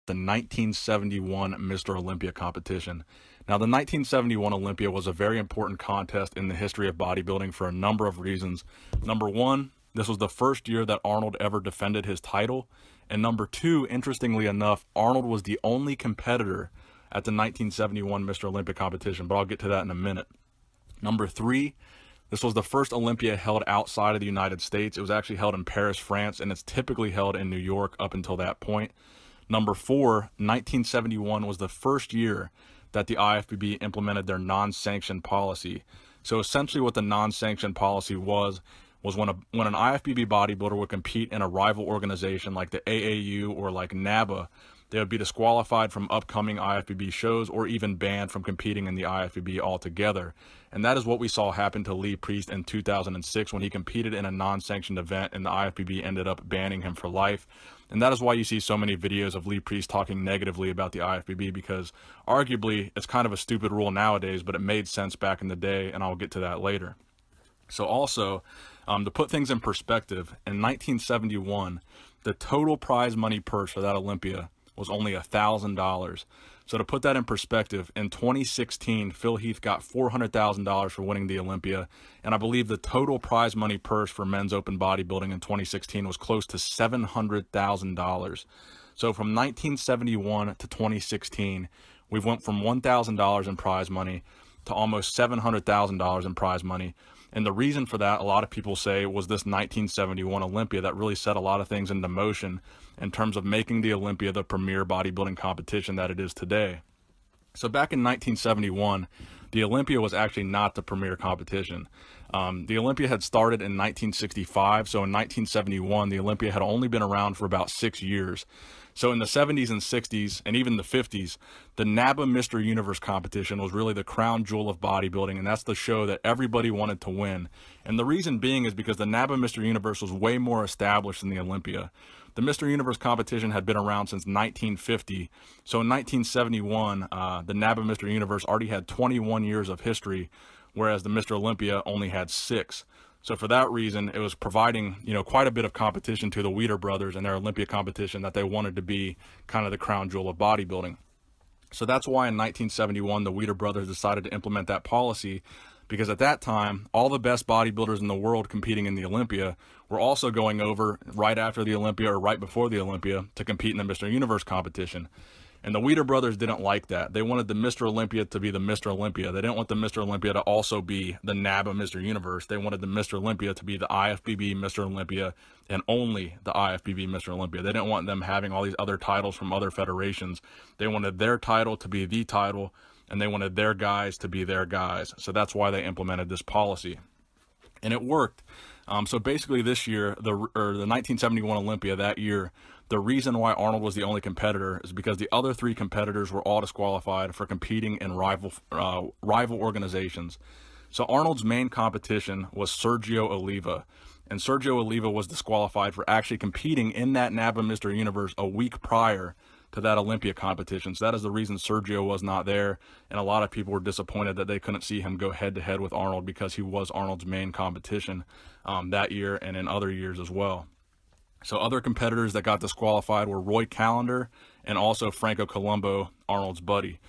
the 1971 Mr. Olympia competition. Now, the 1971 Olympia was a very important contest in the history of bodybuilding for a number of reasons. Number one, this was the first year that Arnold ever defended his title. And number two, interestingly enough, Arnold was the only competitor at the 1971 Mr. Olympia competition, but I'll get to that in a minute. Number three, this was the first Olympia held outside of the United States. It was actually held in Paris, France, and it's typically held in New York up until that point. Number four, 1971 was the first year that the IFBB implemented their non-sanctioned policy. So essentially what the non-sanctioned policy was when an IFBB bodybuilder would compete in a rival organization like the AAU or like NABA, they would be disqualified from upcoming IFBB shows or even banned from competing in the IFBB altogether. And that is what we saw happen to Lee Priest in 2006 when he competed in a non-sanctioned event and the IFBB ended up banning him for life. And that is why you see so many videos of Lee Priest talking negatively about the IFBB, because arguably it's kind of a stupid rule nowadays, but it made sense back in the day, and I'll get to that later. So also, to put things in perspective, in 1971, the total prize money purse for that Olympia was only $1,000. So to put that in perspective, in 2016, Phil Heath got $400,000 for winning the Olympia, and I believe the total prize money purse for men's open bodybuilding in 2016 was close to $700,000. So from 1971 to 2016, we went from $1,000 in prize money to almost $700,000 in prize money. And the reason for that, a lot of people say, was this 1971 Olympia that really set a lot of things into motion in terms of making the Olympia the premier bodybuilding competition that it is today. So back in 1971, the Olympia was actually not the premier competition. The Olympia had started in 1965, so in 1971, the Olympia had only been around for about 6 years. So in the 70s and 60s, and even the 50s, the NABA Mr. Universe competition was really the crown jewel of bodybuilding, and that's the show that everybody wanted to win. And the reason being is because the NABA Mr. Universe was way more established than the Olympia. The Mr. Universe competition had been around since 1950. So in 1971, the NABA Mr. Universe already had 21 years of history, whereas the Mr. Olympia only had 6. So for that reason, it was providing, quite a bit of competition to the Weider brothers and their Olympia competition that they wanted to be kind of the crown jewel of bodybuilding. So that's why in 1971, the Weider brothers decided to implement that policy, because at that time, all the best bodybuilders in the world competing in the Olympia were also going over right after the Olympia or right before the Olympia to compete in the Mr. Universe competition. And the Weider brothers didn't like that. They wanted the Mr. Olympia to be the Mr. Olympia. They didn't want the Mr. Olympia to also be the NABA Mr. Universe. They wanted the Mr. Olympia to be the IFBB Mr. Olympia and only the IFBB Mr. Olympia. They didn't want them having all these other titles from other federations. They wanted their title to be the title, and they wanted their guys to be their guys. So that's why they implemented this policy. And it worked. So basically this year, the 1971 Olympia that year, the reason why Arnold was the only competitor is because the other 3 competitors were all disqualified for competing in rival organizations. So Arnold's main competition was Sergio Oliva, and Sergio Oliva was disqualified for actually competing in that NABA Mr. Universe a week prior to that Olympia competition. So that is the reason Sergio was not there, and a lot of people were disappointed that they couldn't see him go head-to-head with Arnold, because he was Arnold's main competition that year and in other years as well. So other competitors that got disqualified were Roy Callender and also Franco Columbu, Arnold's buddy.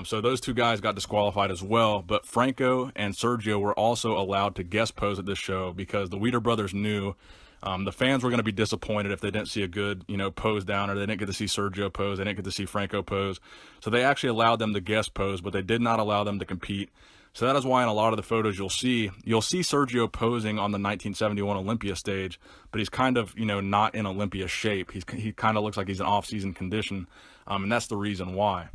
So those 2 guys got disqualified as well, but Franco and Sergio were also allowed to guest pose at this show, because the Weider brothers knew the fans were going to be disappointed if they didn't see a good, pose down, or they didn't get to see Sergio pose, they didn't get to see Franco pose. So they actually allowed them to guest pose, but they did not allow them to compete. So that is why in a lot of the photos you'll see Sergio posing on the 1971 Olympia stage, but he's kind of, not in Olympia shape. He kind of looks like he's in off-season condition, and that's the reason why.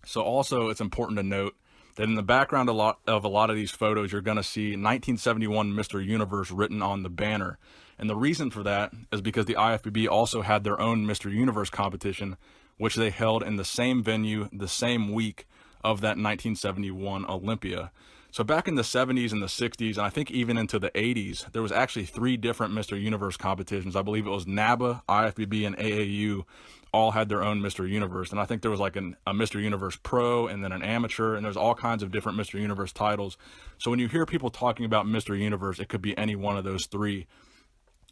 So also it's important to note that in the background of a lot of these photos, you're going to see 1971 Mr. Universe written on the banner. And the reason for that is because the IFBB also had their own Mr. Universe competition, which they held in the same venue, the same week of that 1971 Olympia. So back in the 70s and the 60s, and I think even into the 80s, there was actually 3 different Mr. Universe competitions. I believe it was NABA, IFBB, and AAU all had their own Mr. Universe. And I think there was like a Mr. Universe Pro and then an amateur, and there's all kinds of different Mr. Universe titles. So when you hear people talking about Mr. Universe, it could be any one of those 3.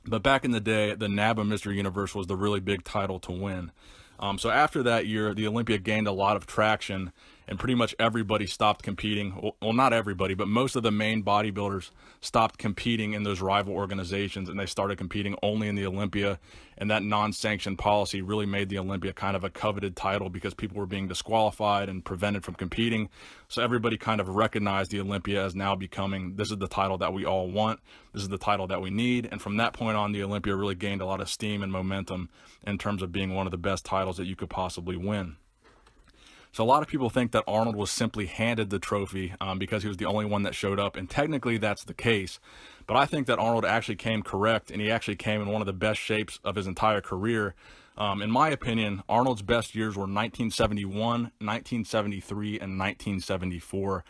But back in the day, the NABA Mr. Universe was the really big title to win. So after that year, the Olympia gained a lot of traction, and pretty much everybody stopped competing. Well, not everybody, but most of the main bodybuilders stopped competing in those rival organizations, and they started competing only in the Olympia. And that non-sanctioned policy really made the Olympia kind of a coveted title because people were being disqualified and prevented from competing. So everybody kind of recognized the Olympia as now becoming, this is the title that we all want, this is the title that we need. And from that point on, the Olympia really gained a lot of steam and momentum in terms of being one of the best titles that you could possibly win. So a lot of people think that Arnold was simply handed the trophy because he was the only one that showed up, and technically that's the case. But I think that Arnold actually came correct, and he actually came in one of the best shapes of his entire career. In my opinion, Arnold's best years were 1971, 1973, and 1974.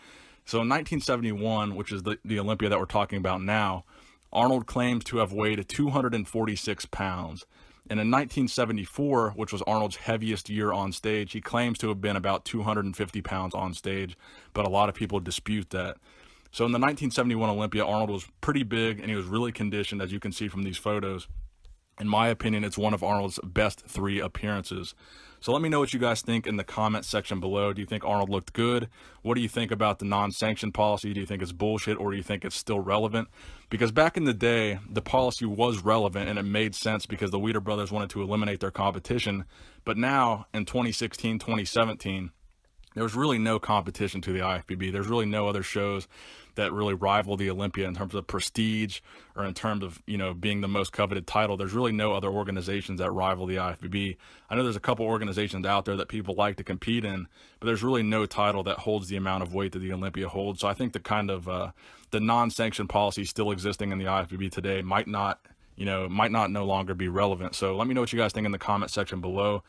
So in 1971, which is the Olympia that we're talking about now, Arnold claims to have weighed 246 pounds. And in 1974, which was Arnold's heaviest year on stage, he claims to have been about 250 pounds on stage, but a lot of people dispute that. So in the 1971 Olympia, Arnold was pretty big, and he was really conditioned, as you can see from these photos. In my opinion, it's one of Arnold's best 3 appearances. So let me know what you guys think in the comment section below. Do you think Arnold looked good? What do you think about the non-sanctioned policy? Do you think it's bullshit, or do you think it's still relevant? Because back in the day, the policy was relevant and it made sense because the Weider brothers wanted to eliminate their competition. But now in 2016, 2017, there was really no competition to the IFBB. There's really no other shows that really rival the Olympia in terms of prestige or in terms of, you know, being the most coveted title. There's really no other organizations that rival the IFBB. I know there's a couple organizations out there that people like to compete in, but there's really no title that holds the amount of weight that the Olympia holds. So I think the kind of the non-sanctioned policy still existing in the IFBB today might not no longer be relevant. So let me know what you guys think in the comment section below.